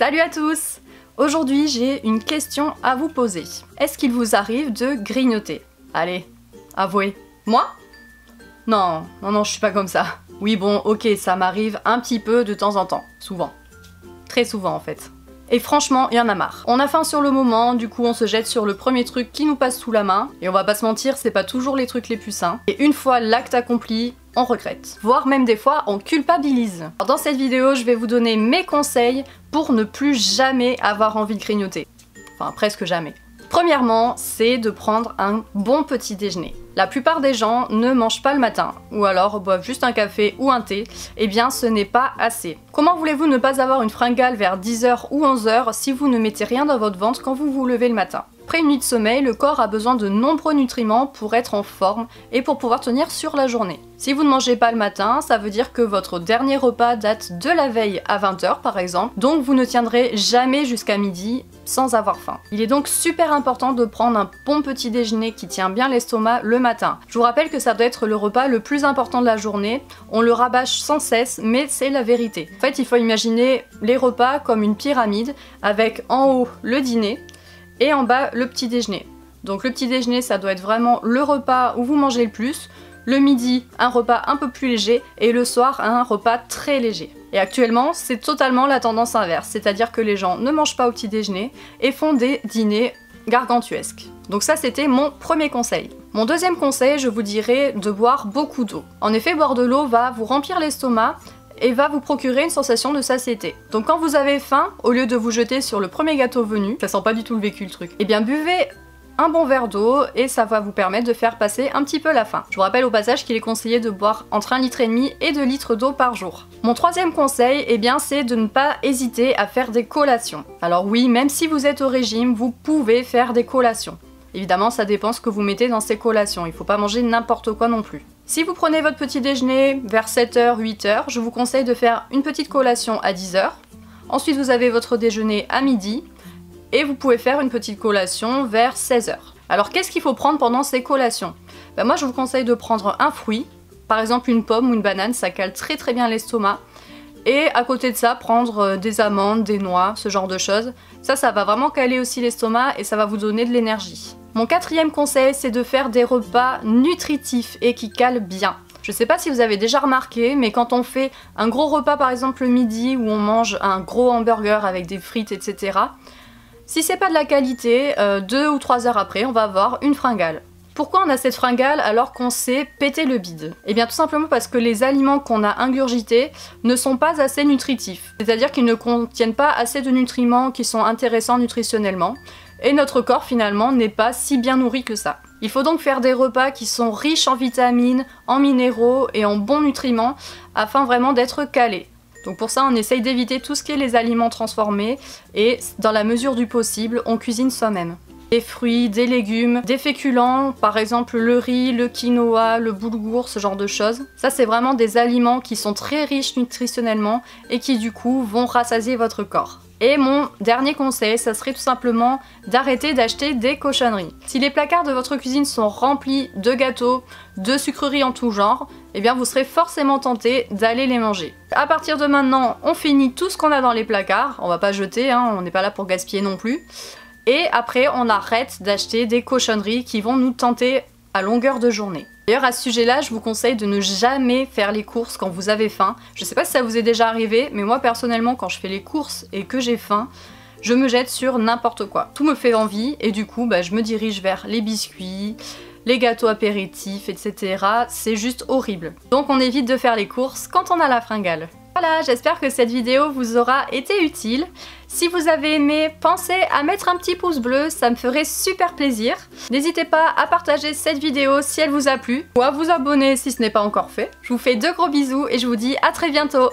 Salut à tous! Aujourd'hui, j'ai une question à vous poser. Est-ce qu'il vous arrive de grignoter? Allez, avouez. Moi? Non, je suis pas comme ça. Oui bon, ok, ça m'arrive un petit peu de temps en temps. Souvent. Très souvent en fait. Et franchement, il y en a marre. On a faim sur le moment, du coup on se jette sur le premier truc qui nous passe sous la main. Et on va pas se mentir, c'est pas toujours les trucs les plus sains. Et une fois l'acte accompli, on regrette. Voire même des fois, on culpabilise. Alors dans cette vidéo, je vais vous donner mes conseils pour ne plus jamais avoir envie de grignoter. Enfin, presque jamais. Premièrement, c'est de prendre un bon petit déjeuner. La plupart des gens ne mangent pas le matin, ou alors boivent juste un café ou un thé, eh bien ce n'est pas assez. Comment voulez-vous ne pas avoir une fringale vers 10h ou 11h si vous ne mettez rien dans votre ventre quand vous vous levez le matin? Après une nuit de sommeil, le corps a besoin de nombreux nutriments pour être en forme et pour pouvoir tenir sur la journée. Si vous ne mangez pas le matin, ça veut dire que votre dernier repas date de la veille à 20h par exemple, donc vous ne tiendrez jamais jusqu'à midi sans avoir faim. Il est donc super important de prendre un bon petit déjeuner qui tient bien l'estomac le matin. Je vous rappelle que ça doit être le repas le plus important de la journée, on le rabâche sans cesse, mais c'est la vérité. En fait, il faut imaginer les repas comme une pyramide, avec en haut le dîner, et en bas le petit déjeuner. Donc le petit déjeuner, ça doit être vraiment le repas où vous mangez le plus, le midi un repas un peu plus léger et le soir un repas très léger. Et actuellement c'est totalement la tendance inverse, c'est-à-dire que les gens ne mangent pas au petit déjeuner et font des dîners gargantuesques. Donc ça c'était mon premier conseil. Mon deuxième conseil, je vous dirais de boire beaucoup d'eau. En effet, boire de l'eau va vous remplir l'estomac et va vous procurer une sensation de satiété. Donc quand vous avez faim, au lieu de vous jeter sur le premier gâteau venu, ça sent pas du tout le vécu le truc, eh bien buvez un bon verre d'eau et ça va vous permettre de faire passer un petit peu la faim. Je vous rappelle au passage qu'il est conseillé de boire entre 1,5 litre et 2 litres d'eau par jour. Mon troisième conseil, eh bien c'est de ne pas hésiter à faire des collations. Alors oui, même si vous êtes au régime, vous pouvez faire des collations. Évidemment, ça dépend ce que vous mettez dans ces collations, il faut pas manger n'importe quoi non plus. Si vous prenez votre petit déjeuner vers 7h, 8h, je vous conseille de faire une petite collation à 10h. Ensuite, vous avez votre déjeuner à midi et vous pouvez faire une petite collation vers 16h. Alors, qu'est-ce qu'il faut prendre pendant ces collations? Moi, je vous conseille de prendre un fruit, par exemple une pomme ou une banane, ça cale très très bien l'estomac. Et à côté de ça, prendre des amandes, des noix, ce genre de choses. Ça va vraiment caler aussi l'estomac et ça va vous donner de l'énergie. Mon quatrième conseil, c'est de faire des repas nutritifs et qui calent bien. Je sais pas si vous avez déjà remarqué, mais quand on fait un gros repas par exemple le midi où on mange un gros hamburger avec des frites, etc. Si c'est pas de la qualité, 2 ou 3 heures après, on va avoir une fringale. Pourquoi on a cette fringale alors qu'on s'est pété le bide? Eh bien tout simplement parce que les aliments qu'on a ingurgités ne sont pas assez nutritifs. C'est-à-dire qu'ils ne contiennent pas assez de nutriments qui sont intéressants nutritionnellement. Et notre corps finalement n'est pas si bien nourri que ça. Il faut donc faire des repas qui sont riches en vitamines, en minéraux et en bons nutriments afin vraiment d'être calés. Donc pour ça on essaye d'éviter tout ce qui est les aliments transformés et dans la mesure du possible on cuisine soi-même. Des fruits, des légumes, des féculents, par exemple le riz, le quinoa, le boulgour, ce genre de choses. Ça c'est vraiment des aliments qui sont très riches nutritionnellement et qui du coup vont rassasier votre corps. Et mon dernier conseil, ça serait tout simplement d'arrêter d'acheter des cochonneries. Si les placards de votre cuisine sont remplis de gâteaux, de sucreries en tout genre, eh bien vous serez forcément tenté d'aller les manger. À partir de maintenant, on finit tout ce qu'on a dans les placards, on va pas jeter, hein, on n'est pas là pour gaspiller non plus. Et après, on arrête d'acheter des cochonneries qui vont nous tenter à longueur de journée. D'ailleurs à ce sujet-là, je vous conseille de ne jamais faire les courses quand vous avez faim. Je sais pas si ça vous est déjà arrivé, mais moi personnellement quand je fais les courses et que j'ai faim, je me jette sur n'importe quoi. Tout me fait envie et du coup je me dirige vers les biscuits, les gâteaux apéritifs, etc. C'est juste horrible. Donc on évite de faire les courses quand on a la fringale. Voilà, j'espère que cette vidéo vous aura été utile. Si vous avez aimé, pensez à mettre un petit pouce bleu, ça me ferait super plaisir. N'hésitez pas à partager cette vidéo si elle vous a plu, ou à vous abonner si ce n'est pas encore fait. Je vous fais de gros bisous et je vous dis à très bientôt.